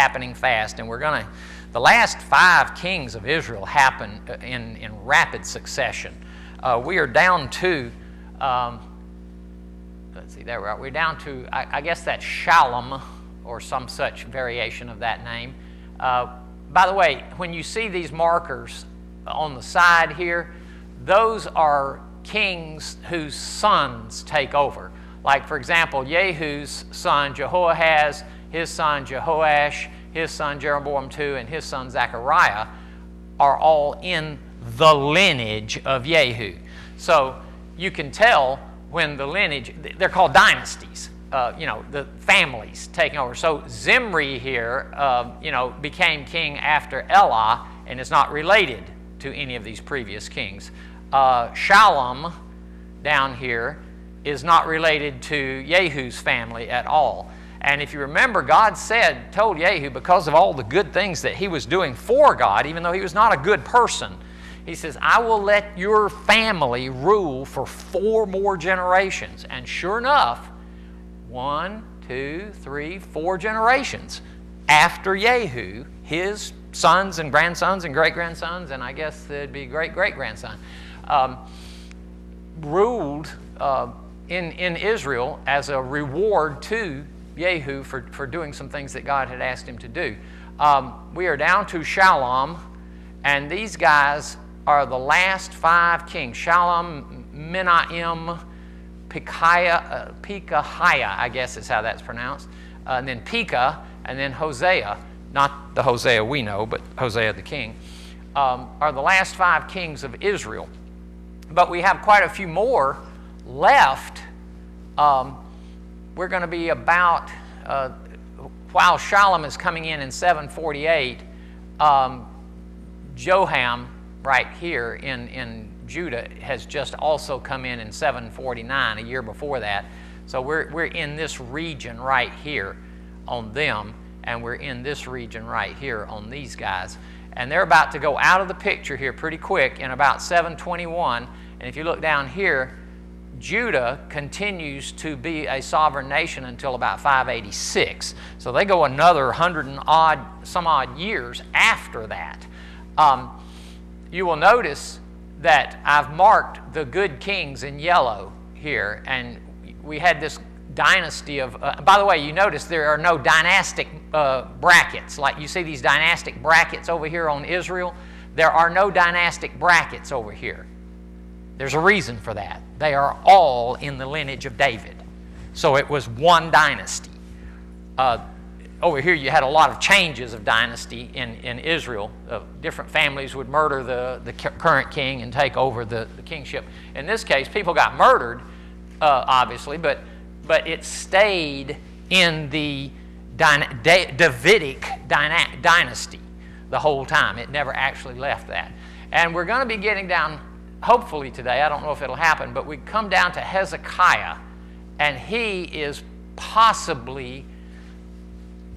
happening fast, and the last 5 kings of Israel happen in rapid succession. We are down to, let's see, there we are. We're down to, I guess that's Shalom, or some such variation of that name. By the way, when you see these markers on the side here, those are kings whose sons take over. Like, for example, Yehu's son Jehoahaz, his son Jehoash, his son Jeroboam II, and his son Zechariah are all in the lineage of Yehu. So you can tell when the lineage, they're called dynasties, the families taking over. So Zimri here, became king after Elah and is not related to any of these previous kings. Shalom down here is not related to Yehu's family at all. And if you remember, God told Yehu, because of all the good things that he was doing for God, even though he was not a good person, he says, I will let your family rule for 4 more generations. And sure enough, 1, 2, 3, 4 generations after Yehu, his sons and grandsons and great-grandsons, and I guess it'd be great-great-grandson, ruled in Israel as a reward to Yehu for doing some things that God had asked him to do. We are down to Shalom, and these guys are the last 5 kings. Shalom, Menahem, Pekahiah, I guess is how that's pronounced, and then Pekah, and then Hosea, not the Hosea we know, but Hosea the king, are the last 5 kings of Israel. But we have quite a few more left. We're going to be about, while Shalom is coming in 748, Joram right here in Judah has just also come in 749, a year before that. So we're in this region right here on them, and we're in this region right here on these guys. And they're about to go out of the picture here pretty quick in about 721. And if you look down here, Judah continues to be a sovereign nation until about 586. So they go another 100 and some odd years after that. You will notice that I've marked the good kings in yellow here, and we had this dynasty of, by the way, you notice there are no dynastic brackets. Like you see these dynastic brackets over here on Israel, there are no dynastic brackets over here. There's a reason for that. They are all in the lineage of David. So it was one dynasty. Over here you had a lot of changes of dynasty in Israel. Different families would murder the current king and take over the kingship. In this case, people got murdered, obviously, but it stayed in the Davidic dynasty the whole time. It never actually left that. And we're going to be getting down, hopefully today, I don't know if it'll happen, but we come down to Hezekiah, and he is possibly,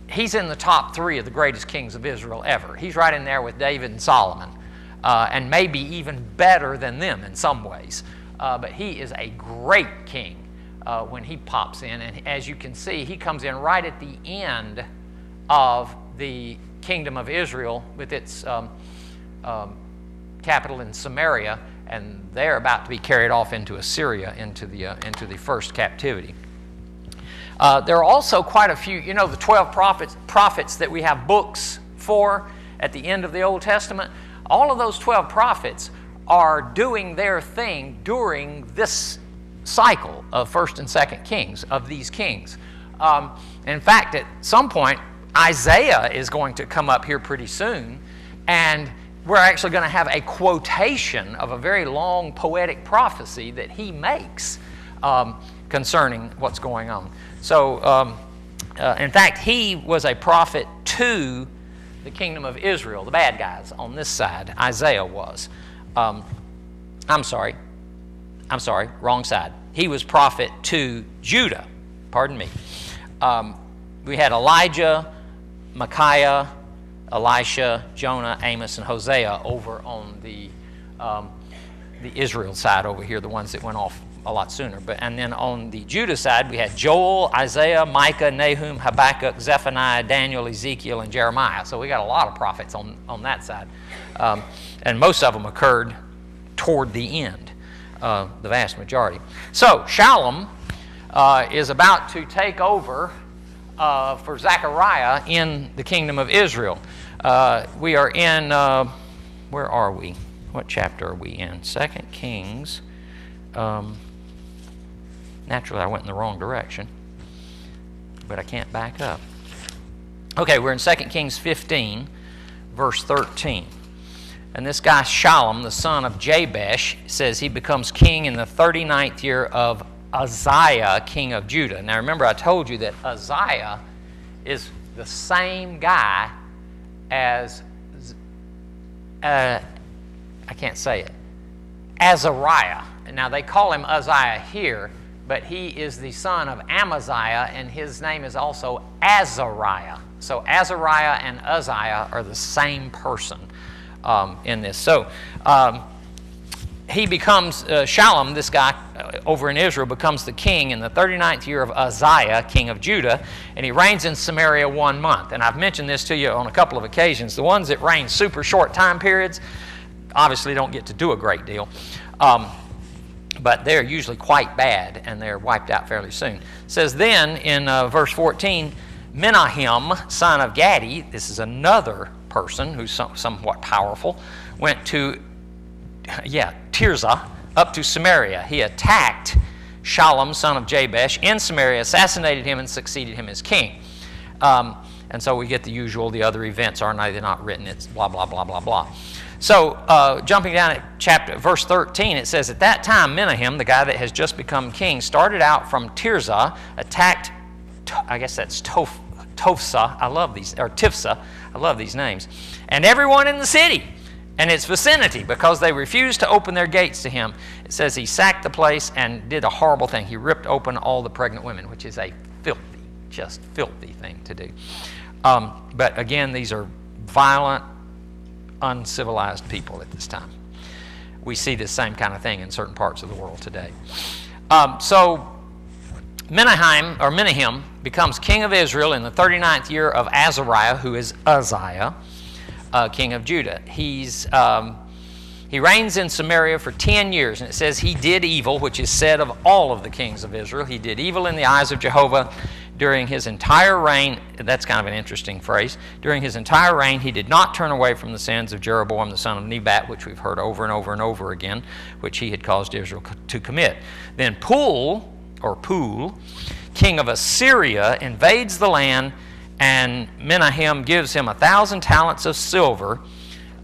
he's in the top 3 of the greatest kings of Israel ever. He's right in there with David and Solomon, and maybe even better than them in some ways. But he is a great king when he pops in. And as you can see, he comes in right at the end of the kingdom of Israel with its capital in Samaria, and they're about to be carried off into Assyria, into the first captivity. There are also quite a few, the 12 prophets that we have books for at the end of the Old Testament. All of those 12 prophets are doing their thing during this cycle of 1st and 2nd Kings, of these kings. In fact, at some point, Isaiah is going to come up here pretty soon, and we're actually going to have a quotation of a very long poetic prophecy that he makes concerning what's going on. So, in fact, he was a prophet to the kingdom of Israel, the bad guys on this side. Isaiah was. I'm sorry, wrong side. He was prophet to Judah, pardon me. We had Elijah, Micaiah, Elisha, Jonah, Amos, and Hosea over on the Israel side over here, the ones that went off a lot sooner. And then on the Judah side, we had Joel, Isaiah, Micah, Nahum, Habakkuk, Zephaniah, Daniel, Ezekiel, and Jeremiah. So we got a lot of prophets on that side. And most of them occurred toward the end, the vast majority. So Shallum is about to take over for Zechariah in the kingdom of Israel. We are in, where are we? What chapter are we in? 2 Kings. Naturally, I went in the wrong direction, but I can't back up. Okay, we're in 2 Kings 15, verse 13. And this guy Shallum, the son of Jabesh, says he becomes king in the 39th year of Uzziah, king of Judah. Now remember, I told you that Uzziah is the same guy as, I can't say it, Azariah. Now they call him Uzziah here, but he is the son of Amaziah, and his name is also Azariah. So Azariah and Uzziah are the same person in this. So he becomes, Shallum, this guy over in Israel, becomes the king in the 39th year of Uzziah, king of Judah, and he reigns in Samaria 1 month. And I've mentioned this to you on a couple of occasions. The ones that reign super short time periods obviously don't get to do a great deal, but they're usually quite bad, and they're wiped out fairly soon. It says then in verse 14, Menahem, son of Gadi, this is another person who's somewhat powerful, went to Tirzah, up to Samaria. He attacked Shallum, son of Jabesh, in Samaria, assassinated him, and succeeded him as king. And so we get the usual, the other events are neither not written, it's blah, blah, blah, blah, blah. So jumping down at verse 13, it says, at that time Menahem, the guy that has just become king, started out from Tirzah, attacked, I guess that's Tifsa, I love these, or Tifsa, I love these names, and everyone in the city and its vicinity, because they refused to open their gates to him. It says he sacked the place and did a horrible thing. He ripped open all the pregnant women, which is a just filthy thing to do. But again, these are violent, uncivilized people at this time. We see this same kind of thing in certain parts of the world today. So Menahem becomes king of Israel in the 39th year of Azariah, who is Uzziah, king of Judah. He reigns in Samaria for 10 years, and it says he did evil, which is said of all of the kings of Israel. He did evil in the eyes of Jehovah during his entire reign. That's kind of an interesting phrase. During his entire reign, he did not turn away from the sins of Jeroboam, the son of Nebat, which we've heard over and over and over again, which he had caused Israel to commit. Then Pul, king of Assyria, invades the land, and Menahem gives him 1,000 talents of silver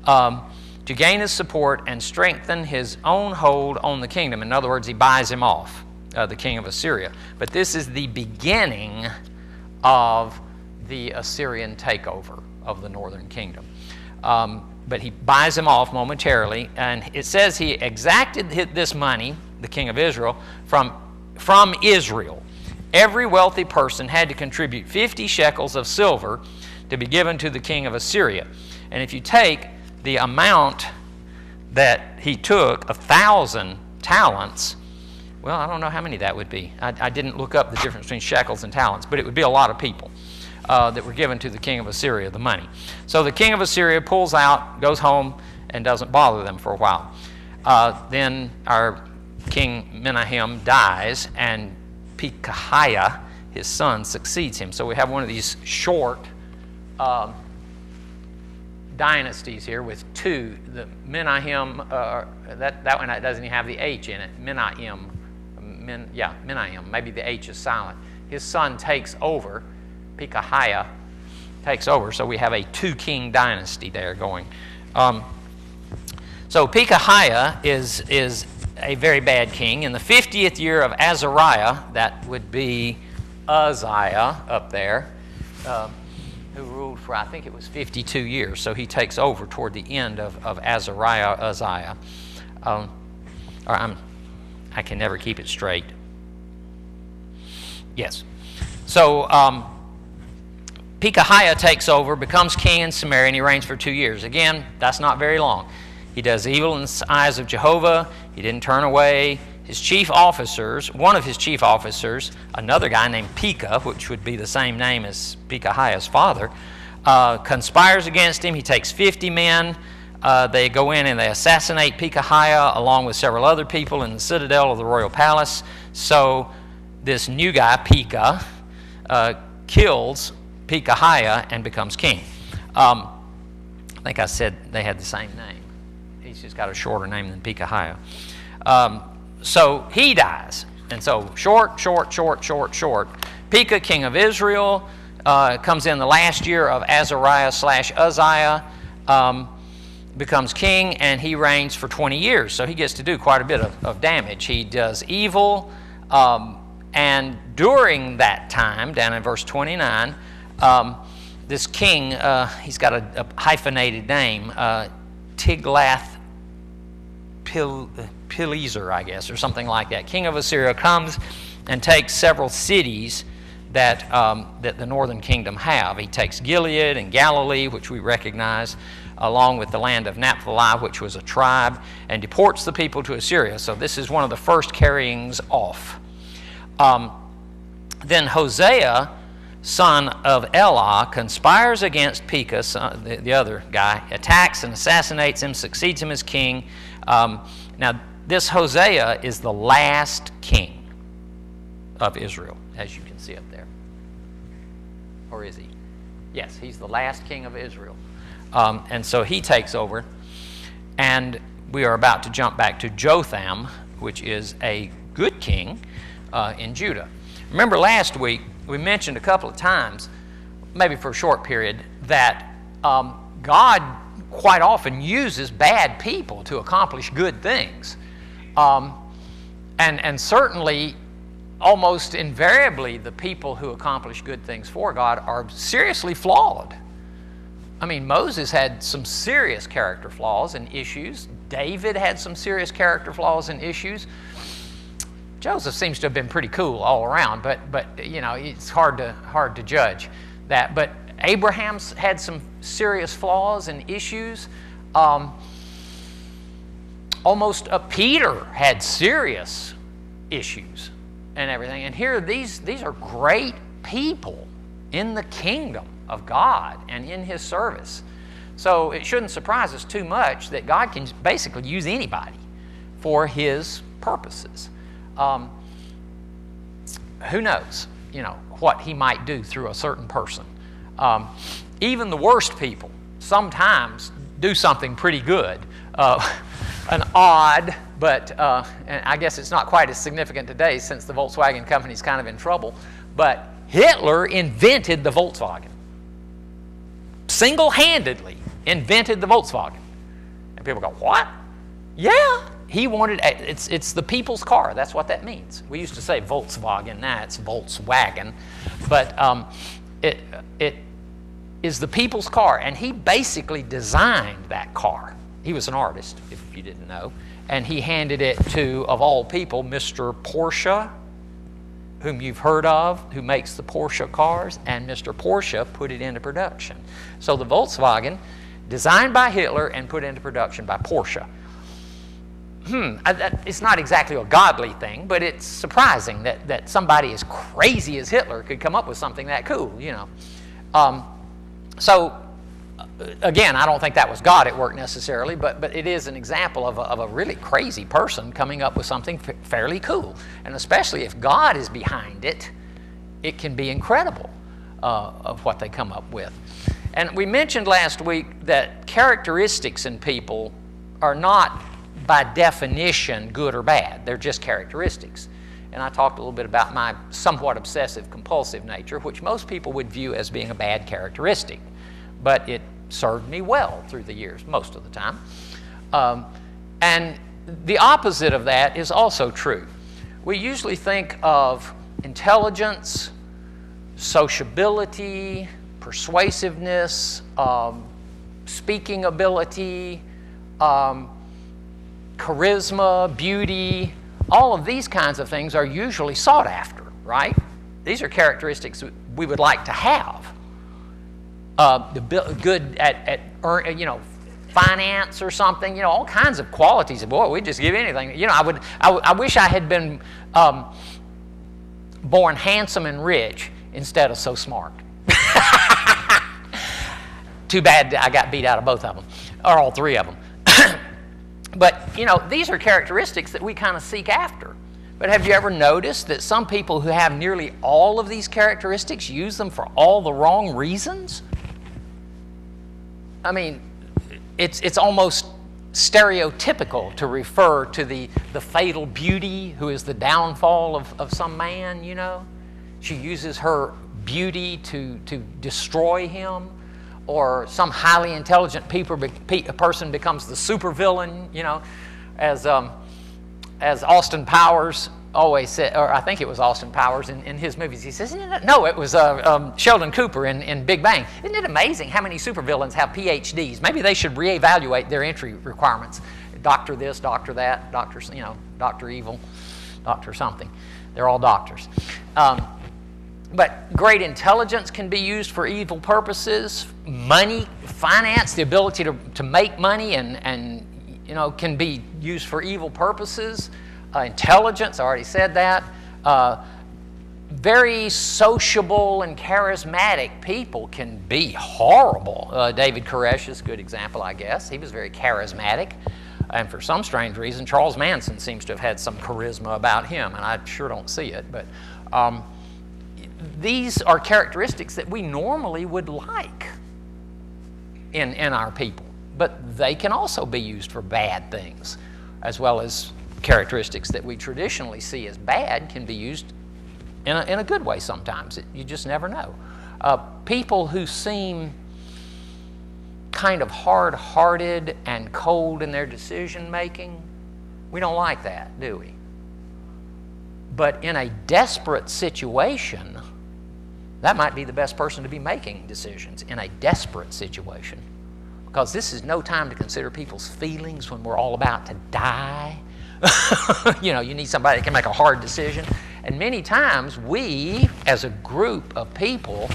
to gain his support and strengthen his own hold on the kingdom. In other words, he buys him off, the king of Assyria. But this is the beginning of the Assyrian takeover of the northern kingdom. But he buys him off momentarily, and it says he exacted this money, the king of Israel, from Israel. Every wealthy person had to contribute 50 shekels of silver to be given to the king of Assyria. And if you take the amount that he took, 1,000 talents, well, I don't know how many that would be. I didn't look up the difference between shekels and talents, but it would be a lot of people that were given to the king of Assyria the money. So the king of Assyria pulls out, goes home, and doesn't bother them for a while. Then our king Menahem dies, and Pekahiah, his son, succeeds him. So we have one of these short dynasties here with two. The Menahem, that one doesn't even have the H in it. Menahem, maybe the H is silent. His son takes over. Pekahiah takes over. So we have a two-king dynasty there going. So Pekahiah is a very bad king. In the 50th year of Azariah, that would be Uzziah up there, who ruled for, I think it was 52 years. So he takes over toward the end of Azariah, Uzziah. I can never keep it straight. Yes. So Pekahiah takes over, becomes king in Samaria, and he reigns for 2 years. Again, that's not very long. He does evil in the eyes of Jehovah. He didn't turn away. his chief officers, one of his chief officers, another guy named Pekah, which would be the same name as Pekahiah's father, conspires against him. He takes 50 men. They go in and they assassinate Pekahiah along with several other people in the citadel of the royal palace. So this new guy, Pekah, kills Pekahiah and becomes king. I think I said they had the same name. He's just got a shorter name than Pekahiah. So he dies. And so short. Pekah, king of Israel, comes in the last year of Azariah/Uzziah, becomes king, and he reigns for 20 years. So he gets to do quite a bit of damage. He does evil, and during that time, down in verse 29, this king, he's got a hyphenated name, Tiglath-Pileser, I guess, or something like that. King of Assyria comes and takes several cities that the northern kingdom have. He takes Gilead and Galilee, which we recognize, along with the land of Naphtali, which was a tribe, and deports the people to Assyria. So this is one of the first carryings off. Then Hosea, son of Elah, conspires against Pekah, the other guy, attacks and assassinates him, succeeds him as king. Now, this Hosea is the last king of Israel, as you can see up there. Or is he? Yes, he's the last king of Israel. And so he takes over, and we are about to jump back to Jotham, which is a good king in Judah. Remember last week, we mentioned a couple of times, maybe for a short period, that God quite often uses bad people to accomplish good things. And certainly, almost invariably, the people who accomplish good things for God are seriously flawed. I mean, Moses had some serious character flaws and issues. David had some serious character flaws and issues. Joseph seems to have been pretty cool all around, but you know, it's hard to judge that. But Abraham's had some serious flaws and issues. Peter had serious issues and everything. And here, these are great people in the kingdom of God and in His service. So it shouldn't surprise us too much that God can basically use anybody for His purposes. Who knows, you know, what He might do through a certain person. Even the worst people sometimes do something pretty good. An odd, but and I guess it's not quite as significant today since the Volkswagen company's kind of in trouble, but Hitler invented the Volkswagen. Single-handedly invented the Volkswagen. And people go, what? Yeah. He wanted, it's the people's car. That's what that means. We used to say Volkswagen, now it's Volkswagen. But it is the people's car. And he basically designed that car. He was an artist, if you didn't know. And he handed it to, of all people, Mr. Porsche, whom you've heard of, who makes the Porsche cars. And Mr. Porsche put it into production. So the Volkswagen, designed by Hitler and put into production by Porsche. It's not exactly a godly thing, but it's surprising that somebody as crazy as Hitler could come up with something that cool, you know. So, again, I don't think that was God at work necessarily, but it is an example of a really crazy person coming up with something fairly cool. And especially if God is behind it, it can be incredible of what they come up with. And we mentioned last week that characteristics in people are not by definition good or bad. They're just characteristics. And I talked a little bit about my somewhat obsessive-compulsive nature, which most people would view as being a bad characteristic. But it served me well through the years, most of the time. And the opposite of that is also true. We usually think of intelligence, sociability, persuasiveness, speaking ability, charisma, beauty, all of these kinds of things are usually sought after, right? These are characteristics we would like to have. Good at finance or something, you know, all kinds of qualities. Boy, we'd just give anything. You know, I wish I had been born handsome and rich instead of so smart. Too bad I got beat out of both of them, or all three of them. But, you know, these are characteristics that we kind of seek after. But have you ever noticed that some people who have nearly all of these characteristics use them for all the wrong reasons? I mean, it's almost stereotypical to refer to the fatal beauty who is the downfall of some man, you know. She uses her beauty to destroy him, or some highly intelligent person becomes the supervillain, you know, as Austin Powers always said, or I think it was Austin Powers in his movies. He says, no, it was Sheldon Cooper in Big Bang. Isn't it amazing how many supervillains have PhDs? Maybe they should reevaluate their entry requirements. Doctor this, doctor that, doctor, you know, Doctor Evil, doctor something. They're all doctors. But great intelligence can be used for evil purposes. Money, finance, the ability to make money and you know, can be used for evil purposes. Intelligence, I already said that. Very sociable and charismatic people can be horrible. David Koresh is a good example, I guess. He was very charismatic. And for some strange reason, Charles Manson seems to have had some charisma about him, and I sure don't see it. But these are characteristics that we normally would like in our people. But they can also be used for bad things, as well as characteristics that we traditionally see as bad can be used in a good way sometimes. You just never know. People who seem kind of hard-hearted and cold in their decision-making, we don't like that, do we? But in a desperate situation, that might be the best person to be making decisions in a desperate situation. Because this is no time to consider people's feelings when we're all about to die. You know, you need somebody that can make a hard decision. And many times we, as a group of people,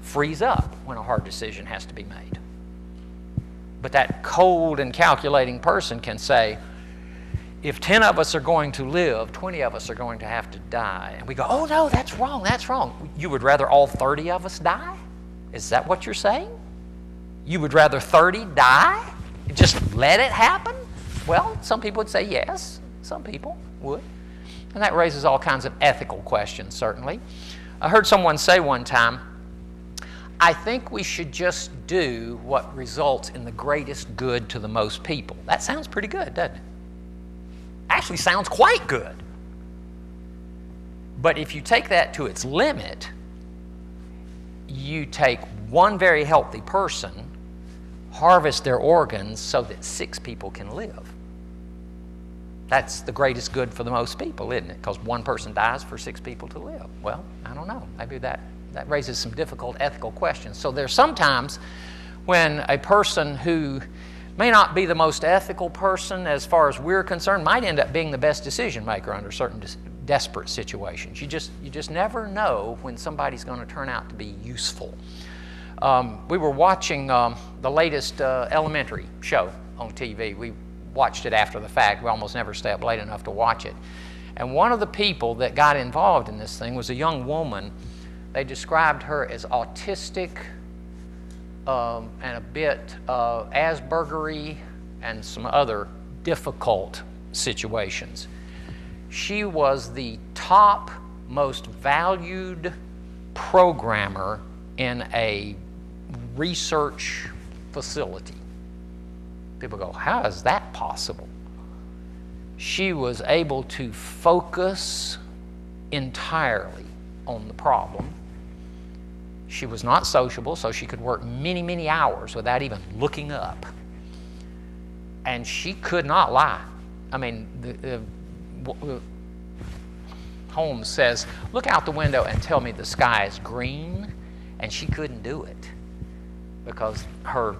freeze up when a hard decision has to be made. But that cold and calculating person can say, if 10 of us are going to live, 20 of us are going to have to die. And we go, oh no, that's wrong, that's wrong. You would rather all 30 of us die? Is that what you're saying? You would rather 30 die? Just let it happen? Well, some people would say yes. Some people would. And that raises all kinds of ethical questions, certainly. I heard someone say one time, I think we should just do what results in the greatest good to the most people. That sounds pretty good, doesn't it? Actually sounds quite good. But if you take that to its limit, you take one very healthy person, harvest their organs so that 6 people can live. That's the greatest good for the most people, isn't it? Because one person dies for 6 people to live. Well, I don't know. Maybe that raises some difficult ethical questions. So there's sometimes when a person who may not be the most ethical person as far as we're concerned might end up being the best decision maker under certain desperate situations. You just never know when somebody's going to turn out to be useful. We were watching the latest Elementary show on TV. We watched it after the fact. We almost never stay up late enough to watch it. And one of the people that got involved in this thing was a young woman. They described her as autistic and a bit Aspergery and some other difficult situations. She was the top most valued programmer in a research facility. People go, how is that possible? She was able to focus entirely on the problem. She was not sociable, so she could work many, many hours without even looking up. And she could not lie. I mean, Holmes says, look out the window and tell me the sky is green. And she couldn't do it because her,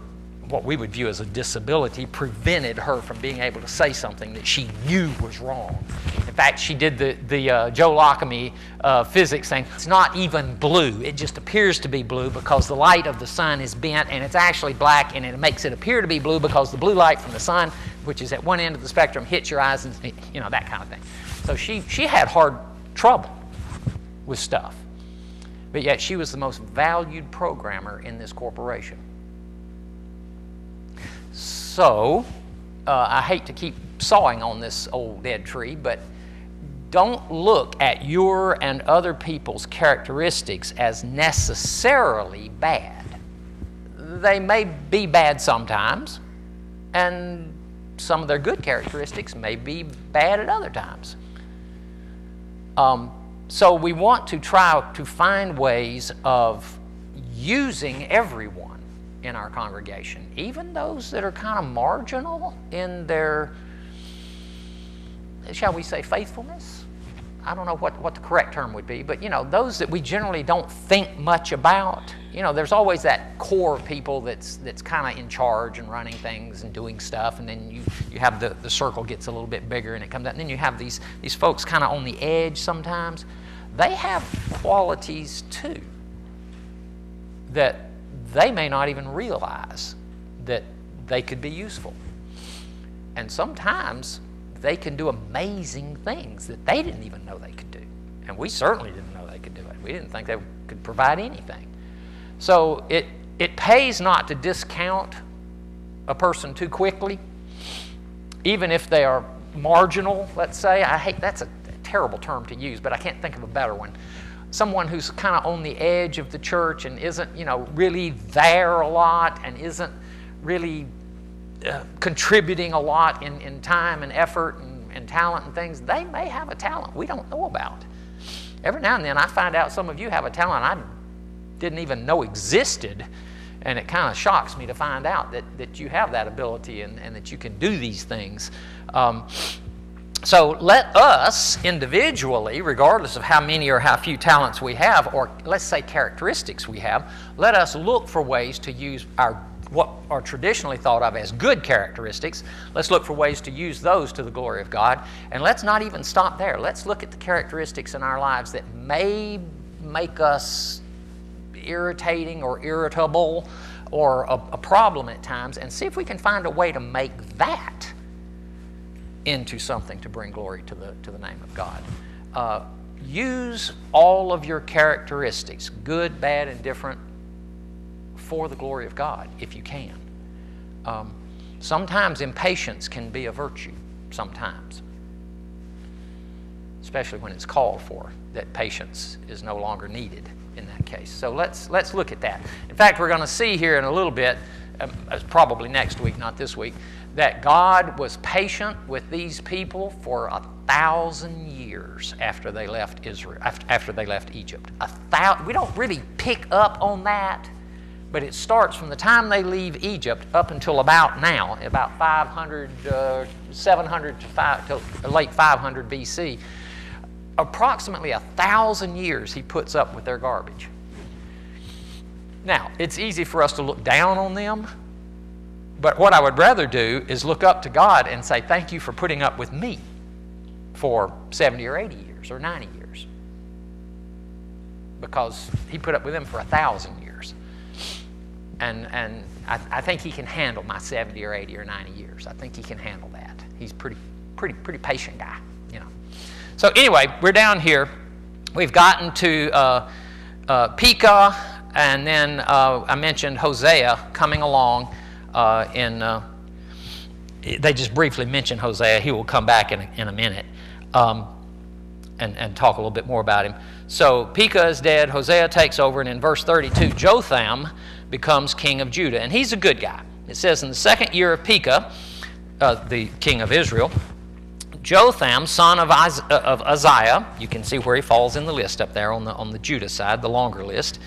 what we would view as a disability, prevented her from being able to say something that she knew was wrong. In fact, she did the Joe Lochamy physics thing. It's not even blue. It just appears to be blue because the light of the sun is bent, and it's actually black, and it makes it appear to be blue because the blue light from the sun, which is at one end of the spectrum, hits your eyes, and you know, that kind of thing. So she had hard trouble with stuff. But yet she was the most valued programmer in this corporation. So, I hate to keep sawing on this old dead tree, but don't look at your and other people's characteristics as necessarily bad. They may be bad sometimes, and some of their good characteristics may be bad at other times. So we want to try to find ways of using everyone in our congregation, even those that are kind of marginal in their, shall we say, faithfulness? I don't know what the correct term would be, but you know, those that we generally don't think much about. You know, there's always that core of people that's kind of in charge and running things and doing stuff, and then you have the circle gets a little bit bigger and it comes out, and then you have these folks kind of on the edge sometimes. They have qualities too that they may not even realize that they could be useful. And sometimes they can do amazing things that they didn't even know they could do. And we certainly didn't know they could do it. We didn't think they could provide anything. So it pays not to discount a person too quickly, even if they are marginal, let's say. I hate, that's a terrible term to use, but I can't think of a better one. Someone who's kind of on the edge of the church and isn't, you know, really there a lot and isn't really contributing a lot in time and effort and talent and things. They may have a talent we don't know about. Every now and then I find out some of you have a talent I didn't even know existed, and it kind of shocks me to find out that you have that ability and that you can do these things. So let us individually, regardless of how many or how few talents we have, or let's say characteristics we have, let us look for ways to use what are traditionally thought of as good characteristics. Let's look for ways to use those to the glory of God. And let's not even stop there. Let's look at the characteristics in our lives that may make us irritating or irritable or a problem at times, and see if we can find a way to make that into something to bring glory to the name of God. Use all of your characteristics, good, bad, and different, for the glory of God, if you can. Sometimes impatience can be a virtue, sometimes, especially when it's called for, that patience is no longer needed in that case. So let's look at that. In fact, we're going to see here in a little bit, probably next week, not this week, that God was patient with these people for 1,000 years after they left Israel, after they left Egypt. We don't really pick up on that, but it starts from the time they leave Egypt up until about now, about 700 to late 500 BC. Approximately 1,000 years he puts up with their garbage. Now, it's easy for us to look down on them, but what I would rather do is look up to God and say, thank you for putting up with me for 70 or 80 years or 90 years. Because he put up with them for 1,000 years. And I think he can handle my 70 or 80 or 90 years. I think he can handle that. He's pretty patient guy, you know. So anyway, we're down here. We've gotten to Pekah, and then I mentioned Hosea coming along. They just briefly mention Hosea. He will come back in a minute and talk a little bit more about him. So Pekah is dead. Hosea takes over, and in verse 32, Jotham becomes king of Judah, and he's a good guy. It says, in the second year of Pekah, the king of Israel, Jotham, son of Uzziah, you can see where he falls in the list up there on the Judah side, the longer list,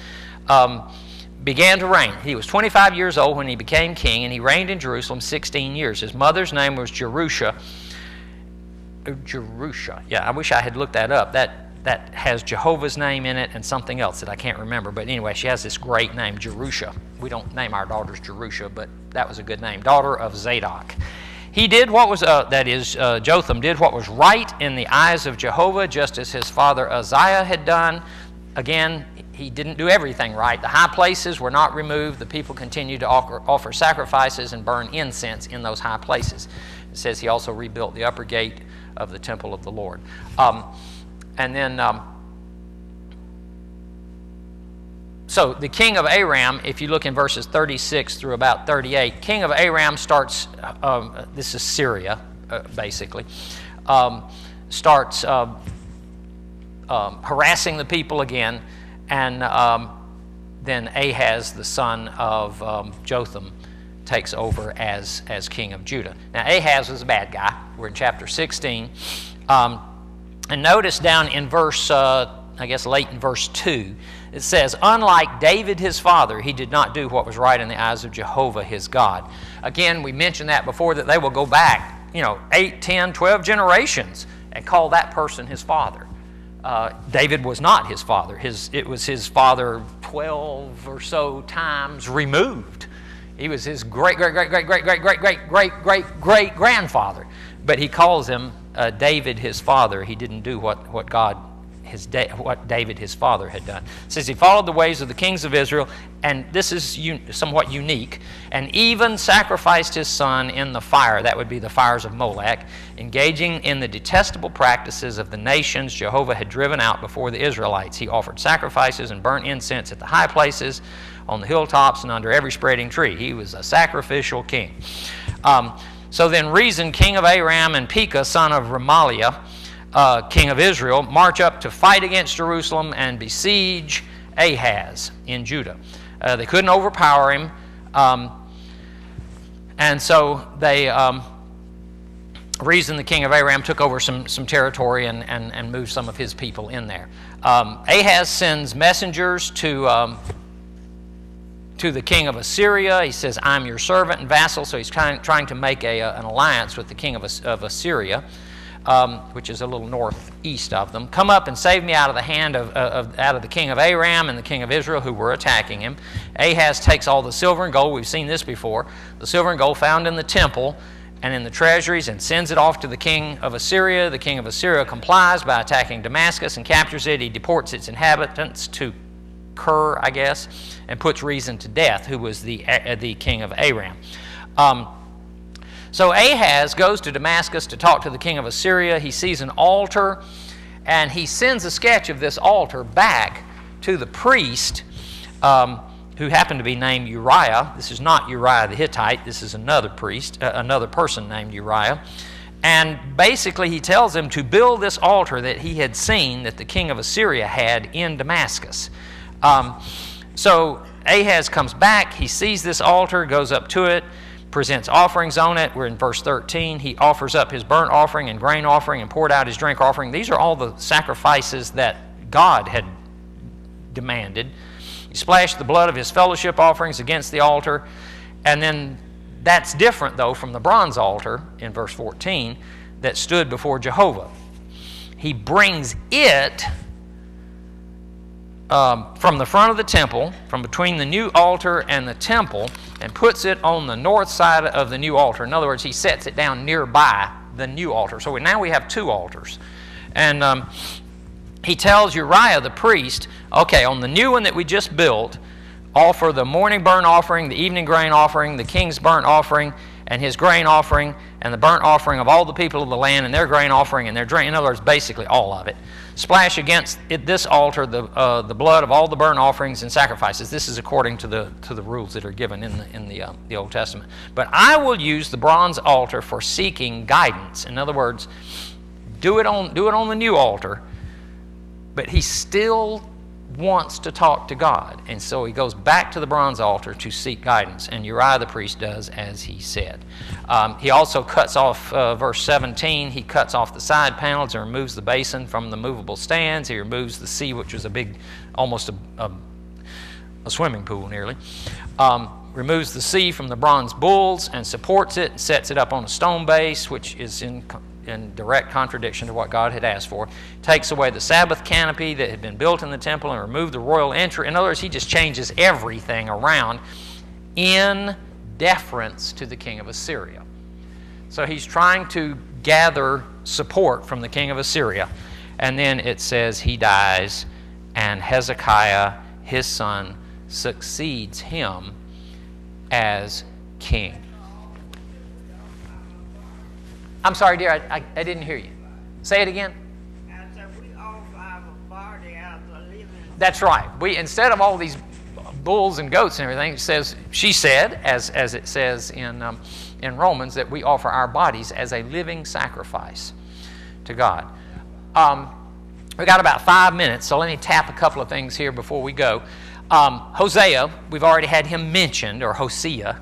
began to reign. He was 25 years old when he became king, and he reigned in Jerusalem 16 years. His mother's name was Jerusha. Yeah, I wish I had looked that up. That has Jehovah's name in it and something else that I can't remember. But anyway, she has this great name, Jerusha. We don't name our daughters Jerusha, but that was a good name. Daughter of Zadok. He did what was, Jotham did what was right in the eyes of Jehovah, just as his father Uzziah had done. Again, he didn't do everything right. The high places were not removed. The people continued to offer sacrifices and burn incense in those high places. It says he also rebuilt the upper gate of the temple of the Lord. So the king of Aram, if you look in verses 36 through about 38, king of Aram starts, this is Syria, basically, starts harassing the people again, and then Ahaz, the son of Jotham, takes over as king of Judah. Now Ahaz was a bad guy. We're in chapter 16. And notice down in verse, late in verse 2, it says, unlike David his father, he did not do what was right in the eyes of Jehovah his God. Again, we mentioned that before, that they will go back, 8, 10, 12 generations and call that person his father. David was not his father. It was his father 12 or so times removed. He was his great-great-great-great-great-great-great-great-grandfather. But he calls him David his father. He didn't do what David his father had done. It says he followed the ways of the kings of Israel, and this is somewhat unique, and even sacrificed his son in the fire. That would be the fires of Molech, engaging in the detestable practices of the nations Jehovah had driven out before the Israelites. He offered sacrifices and burnt incense at the high places, on the hilltops, and under every spreading tree. He was a sacrificial king. So then Rezin, king of Aram, and Pekah, son of Remaliah, king of Israel, march up to fight against Jerusalem and besiege Ahaz in Judah. They couldn't overpower him, and so Rezin, the king of Aram, took over some territory and moved some of his people in there. Ahaz sends messengers to the king of Assyria. He says, I'm your servant and vassal, so he's trying to make an alliance with the king of Assyria, which is a little northeast of them. Come up and save me out of the hand of the king of Aram and the king of Israel who were attacking him. Ahaz takes all the silver and gold, we've seen this before, the silver and gold found in the temple and in the treasuries, and sends it off to the king of Assyria. The king of Assyria complies by attacking Damascus and captures it. He deports its inhabitants to Kir, I guess, and puts Rezin to death, who was the king of Aram. So Ahaz goes to Damascus to talk to the king of Assyria. He sees an altar, and he sends a sketch of this altar back to the priest, who happened to be named Uriah. This is not Uriah the Hittite. This is another priest, another person named Uriah. And basically he tells him to build this altar that he had seen that the king of Assyria had in Damascus. So Ahaz comes back. He sees this altar, goes up to it, presents offerings on it. We're in verse 13. He offers up his burnt offering and grain offering and poured out his drink offering. These are all the sacrifices that God had demanded. He splashed the blood of his fellowship offerings against the altar. And then that's different, though, from the bronze altar in verse 14 that stood before Jehovah. He brings it from the front of the temple, from between the new altar and the temple, and puts it on the north side of the new altar. In other words, he sets it down nearby the new altar. So now we have two altars. And he tells Uriah the priest, okay, on the new one that we just built, offer the morning burnt offering, the evening grain offering, the king's burnt offering, and his grain offering, and the burnt offering of all the people of the land, and their grain offering, and their drink. In other words, basically all of it. Splash against this altar the blood of all the burnt offerings and sacrifices. This is according to the rules that are given in the Old Testament. But I will use the bronze altar for seeking guidance. In other words, do it on the new altar. But he still wants to talk to God, and so he goes back to the bronze altar to seek guidance, and Uriah the priest does as he said. He also cuts off, verse 17, he cuts off the side panels and removes the basin from the movable stands. He removes the sea, which was a big, almost a swimming pool nearly. Removes the sea from the bronze bulls and supports it, and sets it up on a stone base, which is in direct contradiction to what God had asked for. Takes away the Sabbath canopy that had been built in the temple and removed the royal entry. In other words, he just changes everything around in deference to the king of Assyria. So he's trying to gather support from the king of Assyria. And then it says he dies, and Hezekiah, his son, succeeds him as king. I'm sorry, dear, I didn't hear you. Say it again. I said we offer our body as a living. That's right. We, instead of all these bulls and goats and everything, it says, she said, as it says in Romans, that we offer our bodies as a living sacrifice to God. We got about 5 minutes, so let me tap a couple of things here before we go. Hosea, we've already had him mentioned, or Hosea.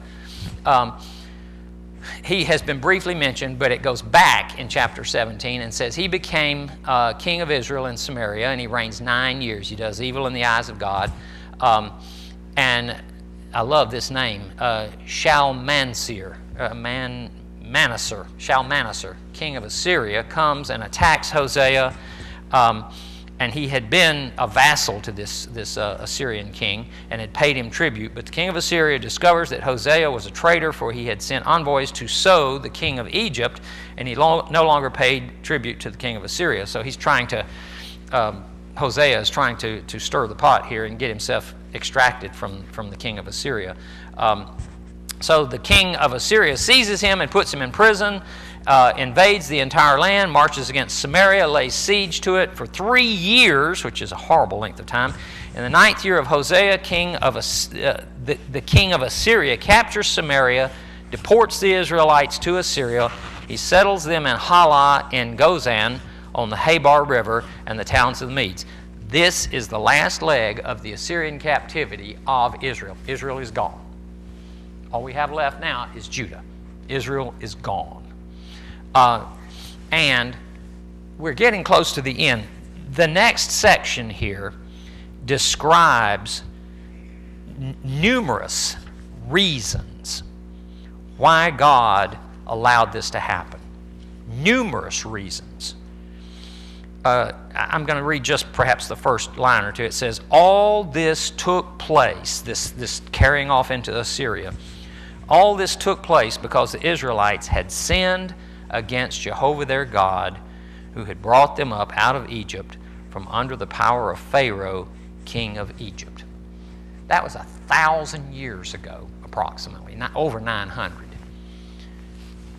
He has been briefly mentioned, but it goes back in chapter 17 and says he became king of Israel in Samaria, and he reigns 9 years. He does evil in the eyes of God. And I love this name, Shalmaneser, Shalmaneser, king of Assyria, comes and attacks Hosea. And he had been a vassal to this Assyrian king and had paid him tribute. But the king of Assyria discovers that Hosea was a traitor, for he had sent envoys to So, the king of Egypt, and he no longer paid tribute to the king of Assyria. So he's trying to, Hosea is trying to stir the pot here and get himself extracted from the king of Assyria. So the king of Assyria seizes him and puts him in prison, invades the entire land, marches against Samaria, lays siege to it for 3 years, which is a horrible length of time. In the 9th year of Hosea, the king of Assyria captures Samaria, deports the Israelites to Assyria. He settles them in Halah in Gozan on the Habar River and the towns of the Medes. This is the last leg of the Assyrian captivity of Israel. Israel is gone. All we have left now is Judah. Israel is gone. And we're getting close to the end. The next section here describes numerous reasons why God allowed this to happen. Numerous reasons. I'm going to read just perhaps the first line or two. It says, all this took place, this carrying off into Assyria, all this took place because the Israelites had sinned against Jehovah their God, who had brought them up out of Egypt from under the power of Pharaoh, king of Egypt. That was 1,000 years ago, approximately, over 900.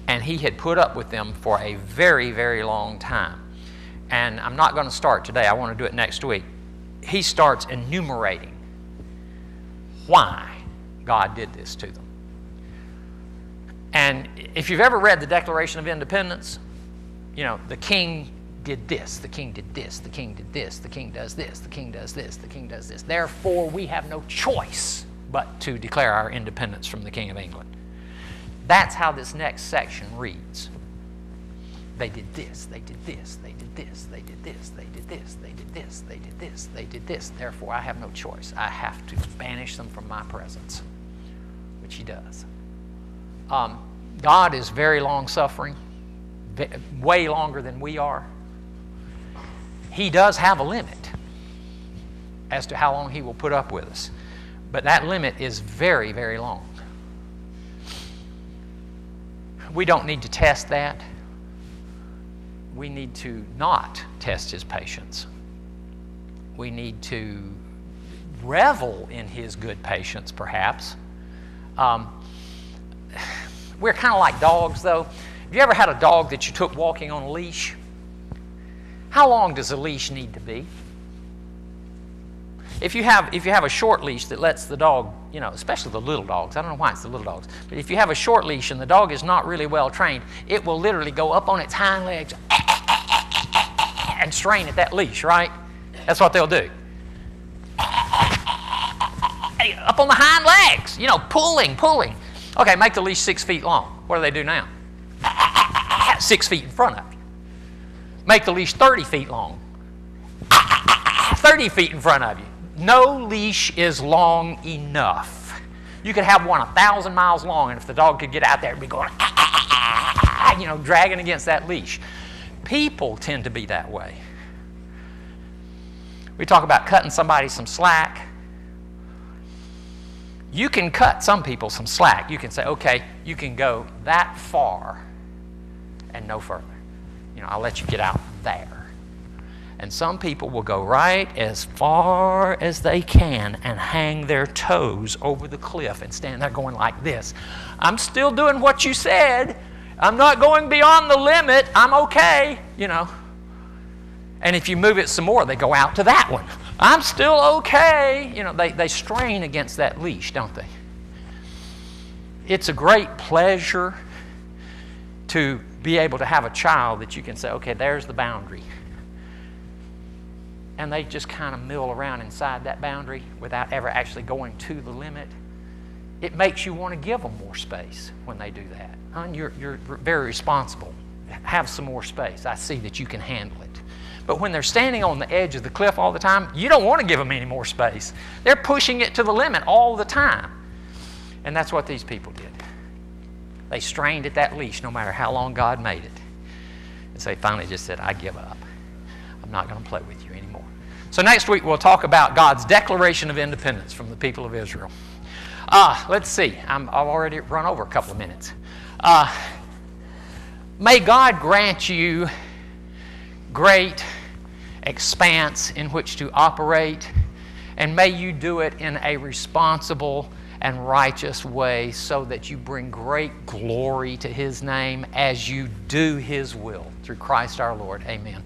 And he had put up with them for a very, very long time. And I'm not going to start today. I want to do it next week. He starts enumerating why God did this to them. And if you've ever read the Declaration of Independence, you know, the king did this, the king did this, the king did this, the king does this, the king does this, the king does this. Therefore, we have no choice but to declare our independence from the King of England. That's how this next section reads. They did this, they did this, they did this, they did this, they did this, they did this, they did this, they did this. Therefore, I have no choice. I have to banish them from my presence, which he does. God is very long-suffering, way longer than we are. He does have a limit as to how long he will put up with us. But that limit is very, very long. We don't need to test that. We need to not test his patience. We need to revel in his good patience, perhaps. We're kind of like dogs, though. Have you ever had a dog that you took walking on a leash? How long does a leash need to be? If you have a short leash that lets the dog, you know, especially the little dogs, I don't know why it's the little dogs, but if you have a short leash and the dog is not really well trained, it will literally go up on its hind legs and strain at that leash, right? That's what they'll do. Up on the hind legs, you know, pulling. Okay, make the leash 6 feet long. What do they do now? 6 feet in front of you. Make the leash 30 feet long. 30 feet in front of you. No leash is long enough. You could have one 1,000 miles long, and if the dog could get out there, it'd be going, you know, dragging against that leash. People tend to be that way. We talk about cutting somebody some slack. You can cut some people some slack. You can say, okay, you can go that far and no further. I'll let you get out there. And some people will go right as far as they can and hang their toes over the cliff and stand there going like this. I'm still doing what you said. I'm not going beyond the limit. I'm okay, And if you move it some more, they go out to that one. I'm still okay. They strain against that leash, don't they? It's a great pleasure to be able to have a child that you can say, okay, there's the boundary. And they just kind of mill around inside that boundary without ever actually going to the limit. It makes you want to give them more space when they do that. You're very responsible. Have some more space. I see that you can handle it. But when they're standing on the edge of the cliff all the time, you don't want to give them any more space. They're pushing it to the limit all the time. And that's what these people did. They strained at that leash no matter how long God made it. And so they finally just said, I give up. I'm not going to play with you anymore. So next week we'll talk about God's declaration of independence from the people of Israel. Let's see. I've already run over a couple of minutes. May God grant you great expanse in which to operate, and may you do it in a responsible and righteous way so that you bring great glory to His name as you do His will. Through Christ our Lord. Amen.